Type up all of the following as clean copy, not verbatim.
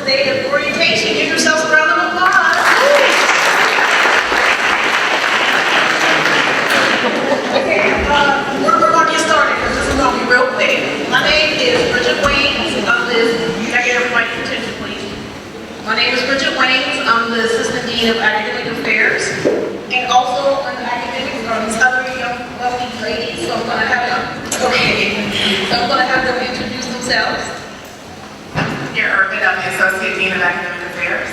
the day of orientation. Give yourselves a round of applause. Okay, we're going to get started because this is going to be real quick. My name is Bridget Waynes. I'm the, can I get everybody's attention, please? My name is Bridget Waynes. I'm the Assistant Dean of Academic Affairs. And also on the academics are these other young, lovely ladies. So I'm going to have them, introduce themselves. Here, Urban, I'm the Associate Dean of Academic Affairs.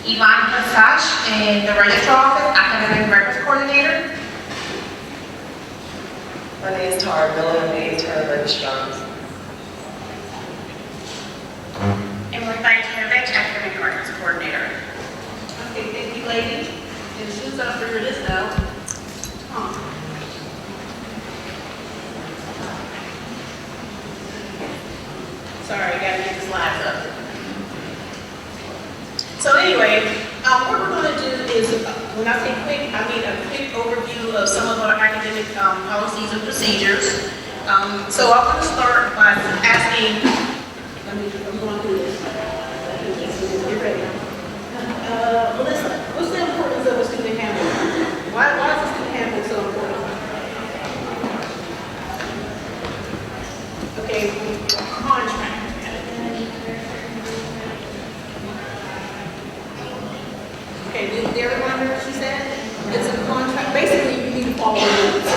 Yvonne Pasash, in the Registrar Office, Academic Records Coordinator. My name is Tara Miller. I'm the Intern Registrar. And Rebecca Kevich, Academic Records Coordinator. Okay, thank you, ladies. And as soon as I figure this out, sorry, I gotta get the slides up. So anyway, what we're going to do is, when I say quick, I mean a quick overview of some of our academic policies and procedures. So I'm going to start by asking, I'm going through this. Get ready. Melissa, what's the importance of a student handbook? Why is a student handbook so important? Okay, contract. Okay, did everyone hear what she said? It's a contract. Basically, you need to follow the rules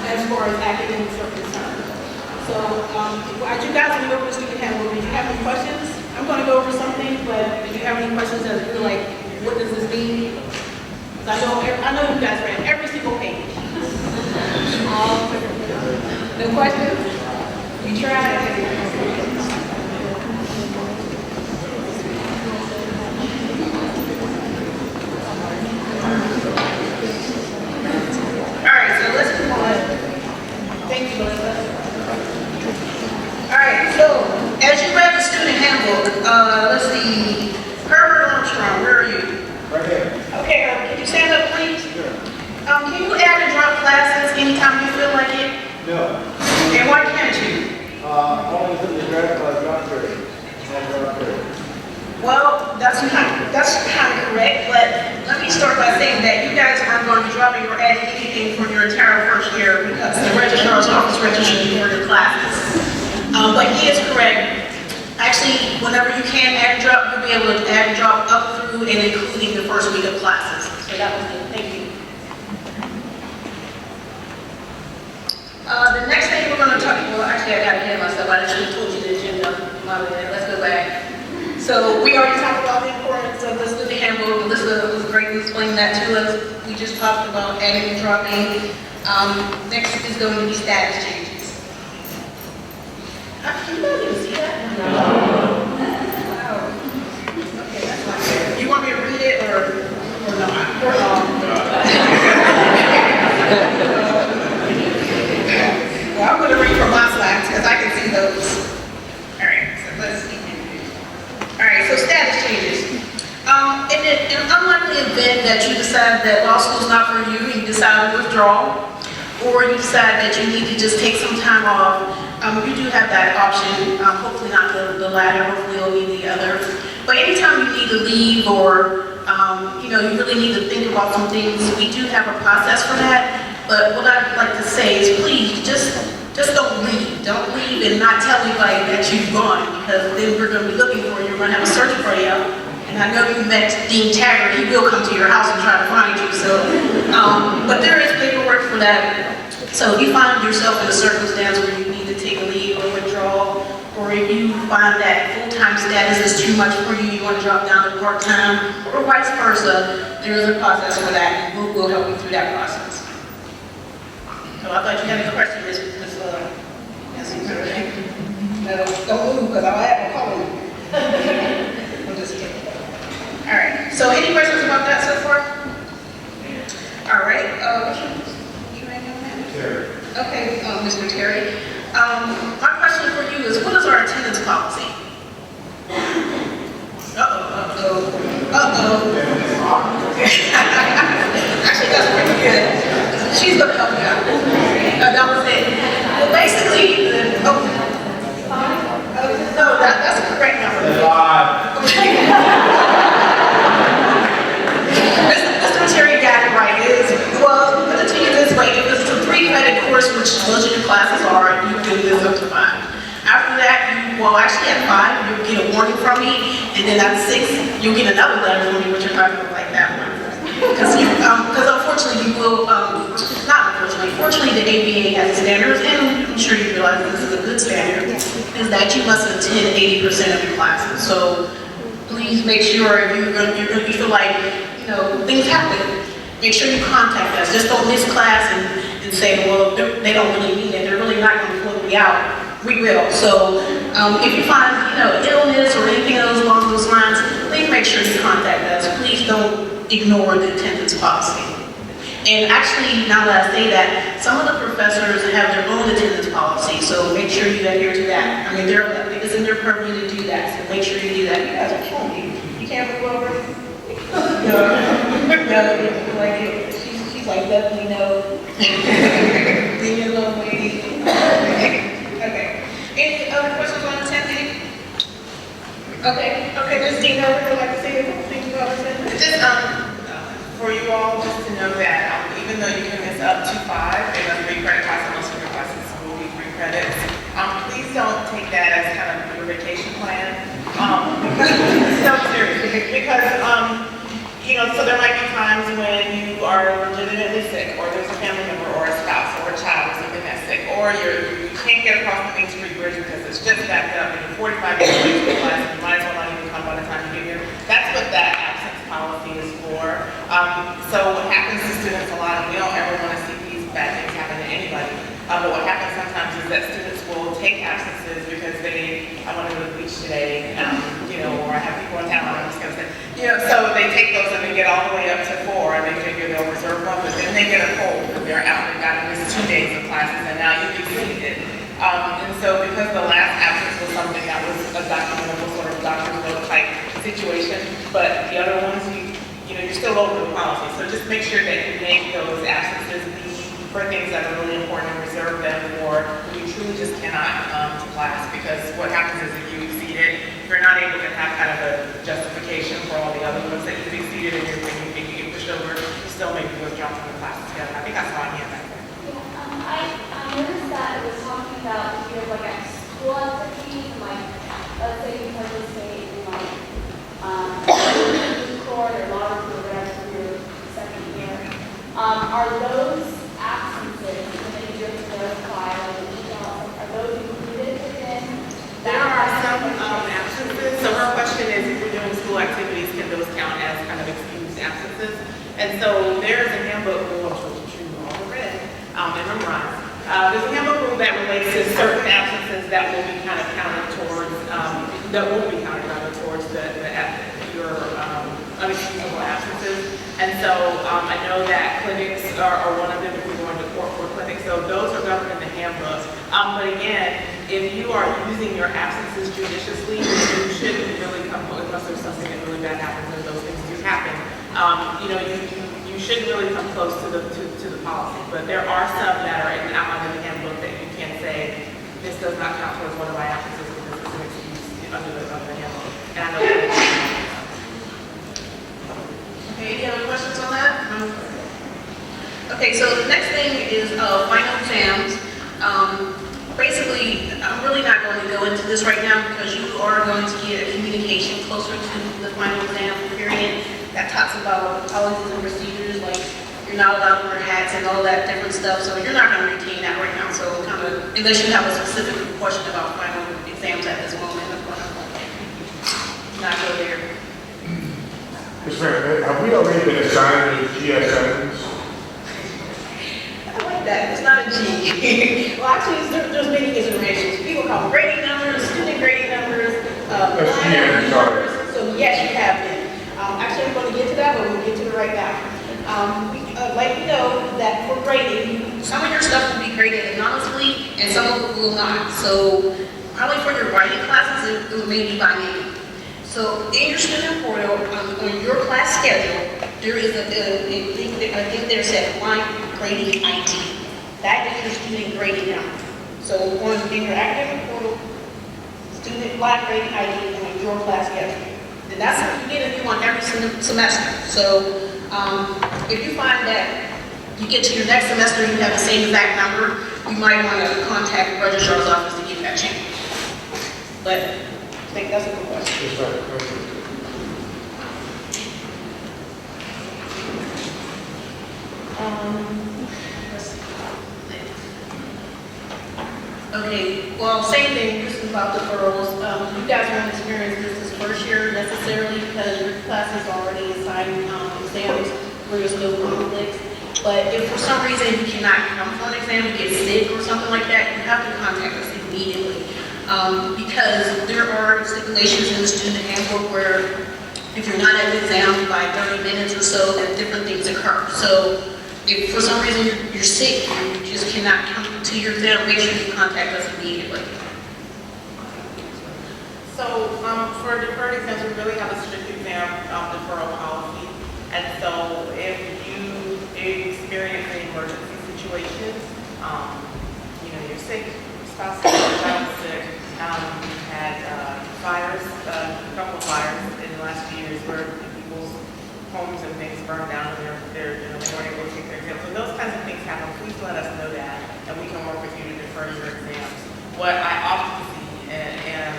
as far as academics are concerned. So, as you guys went over the student handbook, did you have any questions? I'm going to go over something, but did you have any questions as to like, what does this mean? Because I know you guys read every single page. No questions? You tried? Alright, so let's move on. Thank you, Melissa. Alright, so as you read the student handbook, let's see. Herbert Armstrong, where are you? Right here. Okay, can you stand up, please? Sure. Can you add and drop classes anytime you feel like it? No. And why can't you? Only to the direct drop period. Well, that's kind of correct, but let me start by saying that you guys aren't going to be dropping or adding anything for your entire first year because the registrar's office registers you for your classes. But he is correct. Actually, whenever you can add and drop, you'll be able to add and drop up through and including the first week of classes. So that was good. Thank you. The next thing we're going to talk about, well, actually, I got ahead of myself. I should have told you the agenda. My bad. Let's go back. So we already talked about the importance of the student handbook. Melissa was great in explaining that to us. We just talked about adding and dropping. Next is going to be status changes. Can you guys even see that? No. Wow. Okay, that's not fair. You want me to read it or not? Well, I'm going to read from my slides because I can see those. All right, so let's see. All right, so status changes. In an unlikely event that you decide that law school is not for you, you decide to withdraw, or you decide that you need to just take some time off, you do have that option. Hopefully not the latter, hopefully it'll be the other. But anytime you need to leave or you really need to think about some things, we do have a process for that. But what I'd like to say is please just don't leave. Don't leave and not tell anybody that you've gone because then we're going to be looking for you. We're going to have a search for you. And I know you met Dean Taggart. He will come to your house and try to find you. So, but there is paperwork for that. So if you find yourself in a circumstance where you need to take a leave or withdraw, or if you find that full-time status is too much for you, you want to drop down to part-time, or vice versa, there is a process for that, and we'll help you through that process. So I thought you had a question, Ms. No, don't move, because I'll have to call you. I'm just kidding. All right, so any questions about that so far? All right, what's your name on that? Terry. Okay, Mr. Terry. My question for you is, what is our attendance policy? Actually, that's pretty good. She's going to help me out. That was it. Well, basically, well, actually at 5, you'll get a warning from me, and then at 6, you'll get another letter from me, which you're not gonna like that one. Because unfortunately you will, not unfortunately, fortunately the ABA has standards, and I'm sure you realize this is a good standard, is that you must attend 80% of your classes. So please make sure if you feel like, you know, things happen, make sure you contact us. Just don't miss class and say, well, they don't really need it, they're really not gonna float me out. We will. So if you find, you know, illness or anything else along those lines, please make sure you contact us. Please don't ignore the attendance policy. And actually, now that I say that, some of the professors have their own attendance policy, so make sure you adhere to that. I mean, it's in their purview to do that, so make sure you do that. You guys are killing me. You can't move over? No, like, she's like, definitely no. Leave me alone, lady. Okay. Any other questions on attending? Okay, Ms. Dina, would you like to say anything about attendance? Just, for you all, just to know that even though you can miss up to 5 in a 3-credit class, and most of your classes will be 3 credits, please don't take that as kind of your vacation plan. No, seriously, because, you know, so there might be times when you are legitimately sick, or there's a family member, or a spouse, or a child, or something that's sick, or you can't get across the Main Street Bridge because it's just backed up, and you're 45 minutes late to the class, and you might as well not even come by the time you get here. That's what that absence policy is for. So what happens to students a lot, and we don't ever want to see these bad things happen to anybody, but what happens sometimes is that students will take absences because I want to go to the beach today, you know, or I have people in town, I'm just going to say, you know, so they take those and they get all the way up to 4, and they figure they'll reserve one, but then they get a cold because they're out and got to miss 2 days of classes, and now you've exceeded. And so because the last absence was something that was a documentable sort of doctor's note type situation, but the other ones, you know, you're still over the policy. So just make sure that you make those absences be for things that are really important and reserve them for when you truly just cannot come to class, because what happens is if you exceed it, you're not able to have kind of a justification for all the other ones that you've exceeded, and you get pushed over, you still may be withdrawn from the classes together. I think I saw it back there. I noticed that it was talking about if you have like a school activities, and like, let's say you participate in like, youth court or law review or whatever for your second year. Are those absences, and then you have to verify, like, are those included within? There are some absences. So her question is, if we're doing school activities, can those count as kind of excused absences? And so there is a handbook rule, which you all read and memorized. There's a handbook rule that relates to certain absences that will be kind of counted towards, your unexcusable absences. And so I know that clinics are one of them if we're going to court for clinics. So those are governed in the handbook. But again, if you are using your absences judiciously, you shouldn't really come home unless there's something that really bad happens, and those things do happen. You know, you shouldn't really come close to the policy. But there are some that are outlined in the handbook that you can say, this does not count towards one of my absences because it's an excuse under the handbook. And I know that. Okay, any other questions on that? Okay, so the next thing is final exams. Basically, I'm really not going to go into this right now because you are going to get a communication closer to the final exam period that talks about policies and procedures, like you're not allowed to wear hats and all that different stuff, so you're not going to retain that right now. So kind of, unless you have a specific question about final exams at this moment, I'm going to not go there. Ms. Mayor, have we already been assigned to GSMs? I like that. It's not a G. Well, actually, there's many iterations. People call them grading numbers, student grading numbers, line numbers. So yes, you have been. Actually, I'm going to get to that, but we'll get to it right now. Like you know that for grading, some of your stuff will be graded anonymously, and some of it will not. So probably for your writing classes, it may be by name. So in your student portal, on your class schedule, there is a thing there said line grading ID. That is your student grading number. So in your academic portal, student line grading ID on your class schedule. And that's what you get a new one every semester. So if you find that you get to your next semester and you have the same exact number, you might want to contact the registrar's office to get that changed. But I think that's a good question. Yes, ma'am. Thank you. Okay, well, same thing, this is about deferrals. You guys won't experience this first year necessarily because your class is already assigned exams where there's no conflicts. But if for some reason you cannot come for an exam, you get sick or something like that, you have to contact us immediately. Because there are stipulations in the student handbook where if you're not at the exam by 30 minutes or so, that different things occur. So if for some reason you're sick, you just cannot come to your exam, make sure you contact us immediately. So, for deferred exams, we really have a strict exam deferral policy. And so if you experience an emergency situation, you're sick, your spouse is sick, child is sick, you've had fires, a couple of fires in the last few years where people's homes and things burned down and they weren't able to take their exams. When those kinds of things happen, please let us know that, and we can work with you to defer your exams. What I often see, and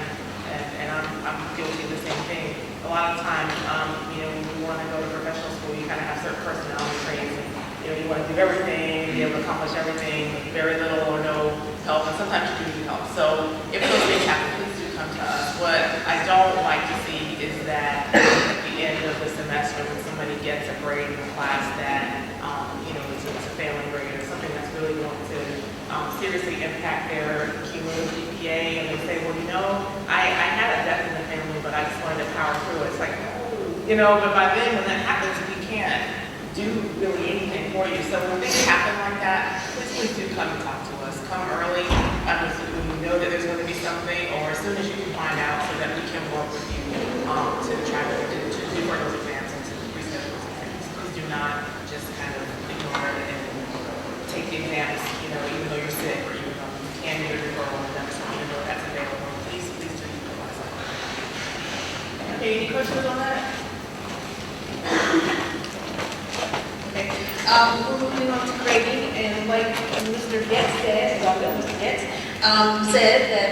I'm guilty of the same thing, a lot of times, when you want to go to professional school, you kind of have certain personality traits, and you want to do everything, be able to accomplish everything with very little or no help, and sometimes you do need help. So if those things happen, please do come to us. What I don't like to see is that at the end of the semester, when somebody gets a grade in a class that, it's a failing grade or something that's really going to seriously impact their cumulative GPA, and they say, well, I had a death in the family, but I just wanted to power through it. It's like, but by then, when that happens, we can't do really anything for you. So when things happen like that, please do come and talk to us. Come early, when you know that there's going to be something, or as soon as you can find out, so that we can work with you to try to do for those exams and to reschedule those exams. Please do not just kind of ignore it and take the exams, even though you're sick or even though you can get a referral and that's even though that's available. Please do utilize that. Okay, any questions on that? Okay, we're moving on to grading, and like Mr. Getz said, Mr. Getz said that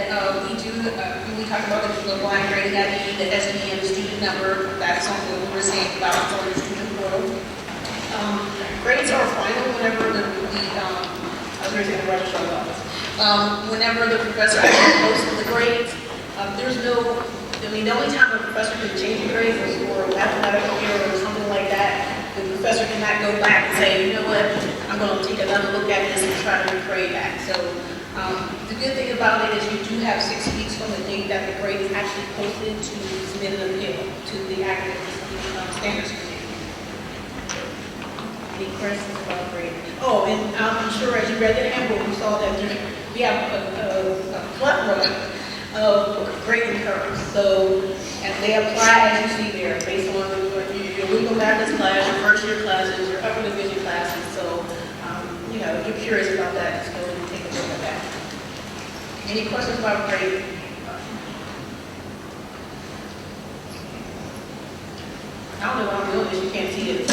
we talk about the blind grading ID, the SDN student number, that's something we're saying about on the student portal. Grades are final whenever the registrar's office. Whenever the professor actually posts the grades, the only time a professor can change the grades is for mathematical error or something like that. The professor cannot go back and say, you know what, I'm going to take another look at this and try to regrade that. So the good thing about it is you do have 6 weeks from the date that the grade is actually posted to submit an appeal to the academic standards committee. Any questions about grading? Oh, and I'm sure as you read the handbook, you saw that we have a plethora of grading curves. So, and they apply as you see there, based on your legal mathematics class, your first year classes, your upper division classes. So, if you're curious about that, just go and take a look at that. Any questions about grading? I don't know why I'm doing this, you can't see it.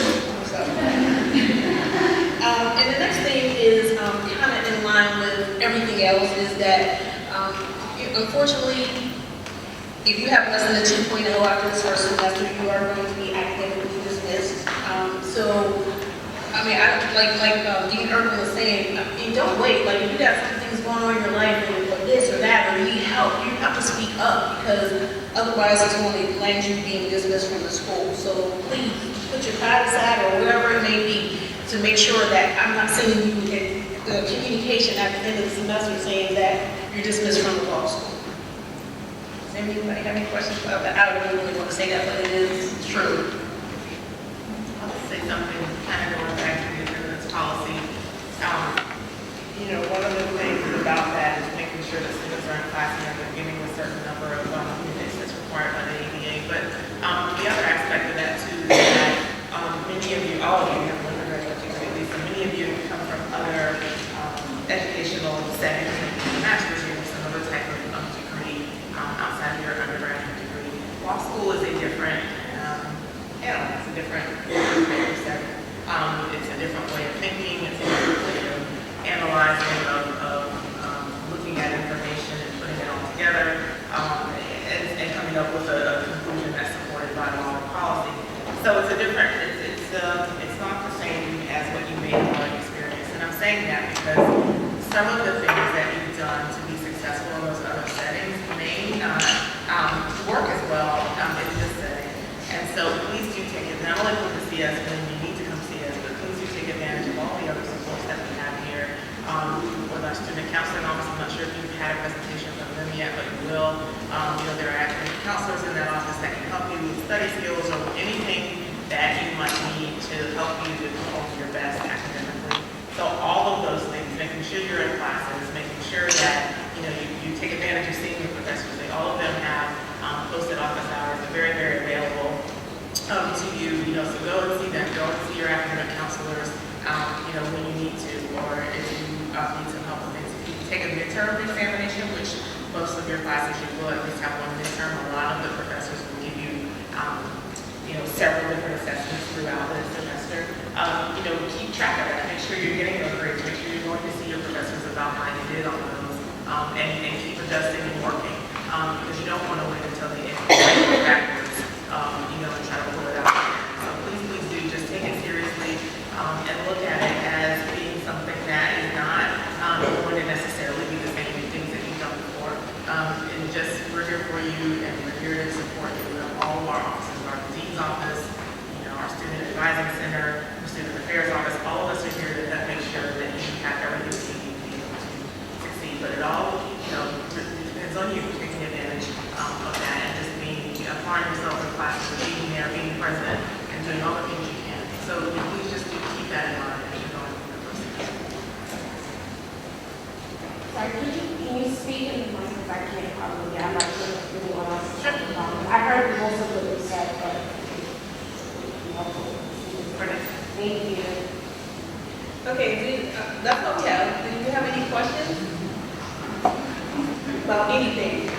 And the next thing is kind of in line with everything else is that, unfortunately, if you have less than a 2.0 after this first semester, you are going to be academically dismissed. Dean Irvin was saying, don't wait. Like, if you got some things going on in your life, or this or that, or you need help, you have to speak up because otherwise it's going to land you being dismissed from the school. So please put your pride aside or whatever it may be to make sure that I'm not sending you the communication at the end of the semester saying that you're dismissed from the law school. Does anybody have any questions about that? I don't really want to say that, but it is true. I'll say something kind of going back to the attendance policy. One of the things about that is making sure that students are in class and they're getting a certain number of minutes that's required by the ADA. But the other aspect of that too is that many of you, all of you have an undergraduate degree, at least, and many of you come from other educational settings, like master's or some other type of degree outside of your undergraduate degree. Law school is a different animal. It's a different setting. It's a different way of thinking. It's a different way of analyzing, of looking at information and putting it all together. very, very available to you, so go and see them, go and see your academic counselors, when you need to, or if you need some help with it. If you take a midterm examination, which most of your classes, you will at least have one midterm, a lot of the professors will give you, several different assessments throughout the semester. Keep track of that, make sure you're getting those grades, make sure you're going to see your professors about how you did on those, and keep adjusting and working, because you don't want to wait until the end, go backwards, and try to pull it out. So please do, just take it seriously, and look at it as being something that is not going to necessarily be the same things that you've done before. And just, we're here for you, and we're here to support you in all of our offices, our dean's office, our student advising center, our student affairs office, all of us are here to make sure that you have everything you need to be able to succeed. But it all, depends on you taking advantage of that and just applying yourself in classes, being there, being present, and doing all the things you can. So please just keep that in mind as you're going through the process. Sorry, can you speak in the mic, because I can't probably, I'm not sure if anyone else is talking about it. I heard most of what you said, but thank you. Okay, that's all we have. Do you have any questions about anything?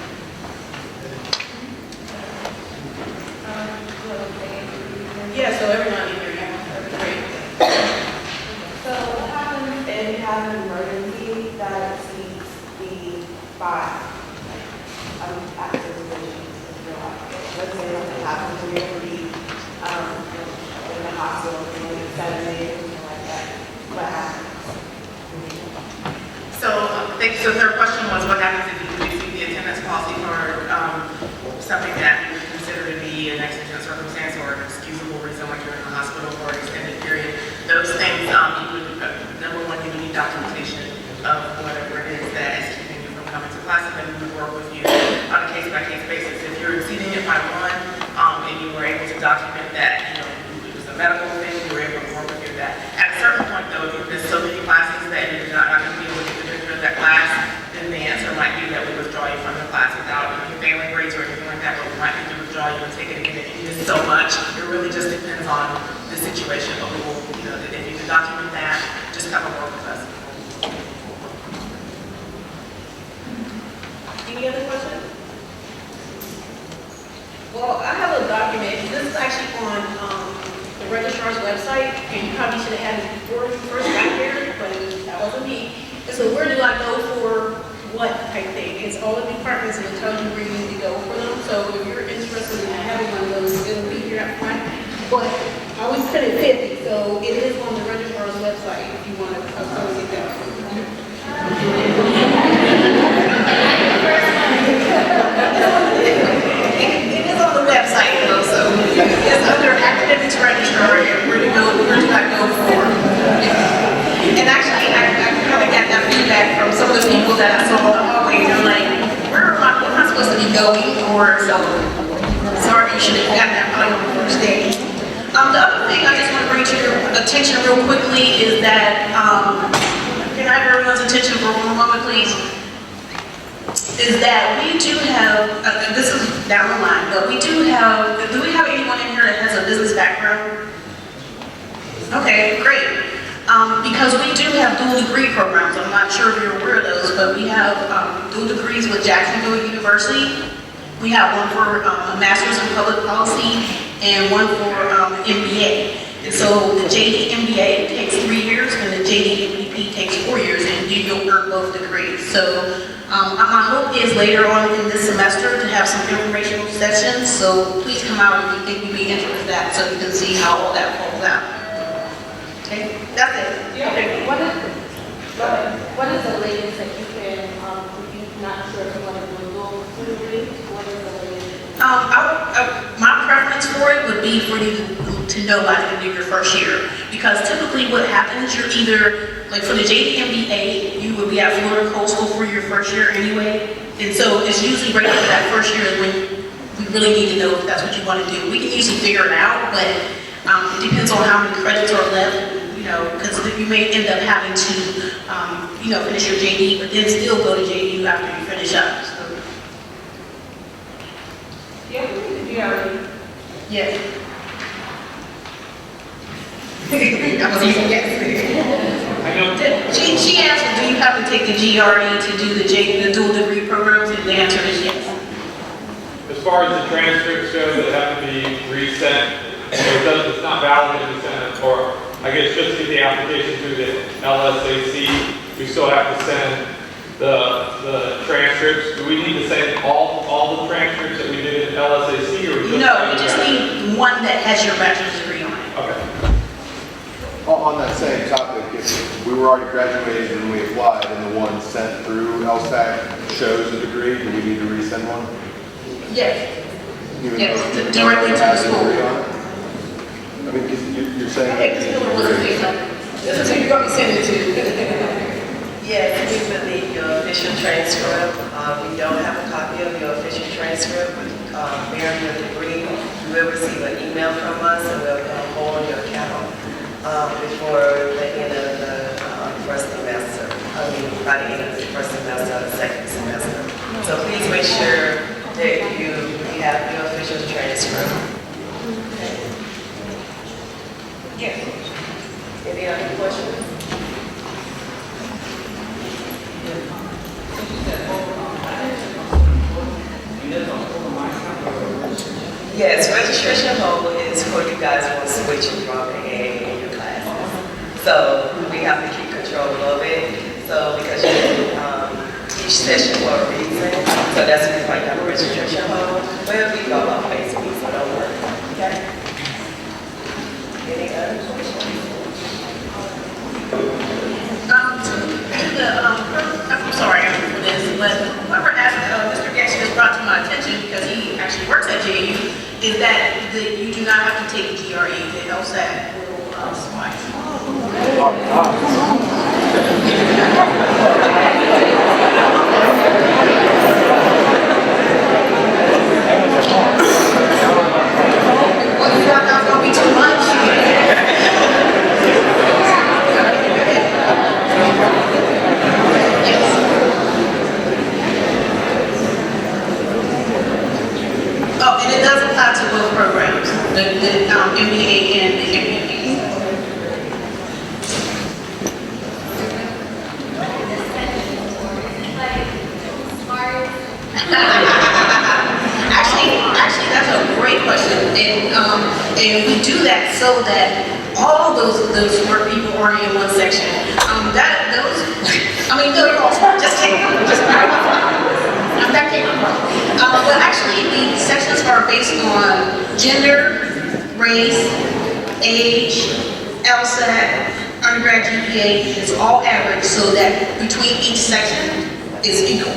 Yeah, so everyone in here, that'd be great. So what happens if you have an emergency that exceeds the 5 active positions in your life? Let's say something happens to you, in the hospital, maybe 7 days, something like that. What happens? So, so their question was, what happens if you receive the attendance policy for something that you would consider to be an exigent circumstance or an excusable reason, like you're in the hospital for an extended period? Those things, you would, number one, you would need documentation of whatever it is that is keeping you from coming to class, and then we would work with you on a case-by-case basis. If you're exceeding it by 1, and you were able to document that, it was a medical thing, you were able to work with you that. At a certain point, though, if there's so many classes that you're not going to be able to get the picture of that class, then the answer might be that we withdraw you from the class without any failing grades or anything like that, but we might need to withdraw you and take it again if you miss so much. It really just depends on the situation, but we will, if you can document that, just have a work with us. Any other questions? Well, I have a document. This is actually on the registrar's website, and you probably should have had it before you first got here, but that wasn't me. And so where do I go for what type thing? It's all the departments, and it tells you where you need to go for them. So if you're interested in having one of those, it'll be here up front. But I always put it 50, so it is on the registrar's website if you want to come get that. It is on the website though, so it's under academics registrar, and where do I go for? And actually, I kind of got that feedback from some of the people that I saw on the hallway. They're like, where am I supposed to be going? Or so, sorry, you should have gotten that probably on the first day. The other thing I just want to bring to your attention real quickly is that, can I have everyone's attention for one moment, please? Is that we do have, this is down the line, but we do we have anyone in here that has a business background? Okay, great. Because we do have dual degree programs. I'm not sure if you're aware of those, but we have dual degrees with Jacksonville University. We have one for a master's in public policy and one for MBA. And so the JD MBA takes 3 years and the JD MBP takes 4 years, and you'll earn both degrees. So my hope is later on in this semester to have some informational sessions. So please come out if you think you'd be interested in that, so you can see how all that falls out. Okay, that's it. Okay. What is the latest that you can, if you're not sure if you want to do a dual degree, what is the latest? My preference for it would be for you to know by the end of your first year, because typically what happens, you're either, like for the JD MBA, you would be at Florida Coastal for your first year anyway, and so it's usually right after that first year when we really need to know if that's what you want to do. We can usually figure it out, but it depends on how many credits are left, because you may end up having to, finish your JD, but then still go to JDU after you finish up. So. Yeah, we can do that. Yes. That was easy, yes. She asked, do you have to take the GRE to do the dual degree programs? And the answer is yes. As far as the transcripts go, they have to be resent. It's not valid if you send it, or I guess just to get the application through the LSAC, we still have to send the transcripts. Do we need to send all the transcripts that we did in LSAC, or just? No, you just need one that has your bachelor's degree on it. Okay. On that same topic, if we were already graduated and we applied and the one sent through LSAC shows a degree, do we need to resend one? Yes. Even Yes, though you directly to the have a school. degree on it? I mean, 'cause you're saying that. Okay, this one wasn't big, so this is who you're going to send it to. Yes, we will need your official transcript. We don't have a copy of your official transcript. Bearing your degree, you will receive an email from us and we'll hold your account before the end of the first semester. By the end of the first semester, the second semester. So please make sure that you have your official transcript. Yes. Any other questions? Yes, registration hold is for you guys who are switching from AA in your classes. So we have to keep control of it. So because you each session for a reason, so that's why we have a registration hold. Well, we go off Facebook, so don't worry. Okay? Any other questions? I'm sorry for this, but whoever asked, Mr. Gash just brought to my attention, because he actually works at JU, is that you do not have to take GRE, the LSAT will suffice. Well, you thought that was going to be too much? Oh, and it does apply to both programs, the MBA and the MBA. Actually, that's a great question, and we do that so that all those smart people are in one section. No, you're all smart. Just kidding. That came out wrong. But actually, the sections are based on gender, race, age, LSAT, undergrad GPA. It's all average, so that between each section is equal.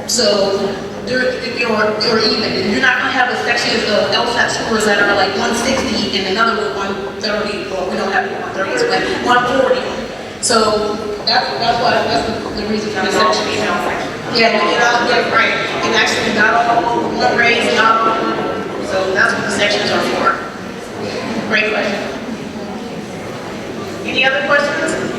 So if you're even. You're not going to have a section of LSAT scores that are like 160 and another one 130. Well, we don't have 130s, but 140. So that's the reason for the section. Yeah, right. And actually not all one race, not all one. So that's what the sections are for. Great question. Any other questions?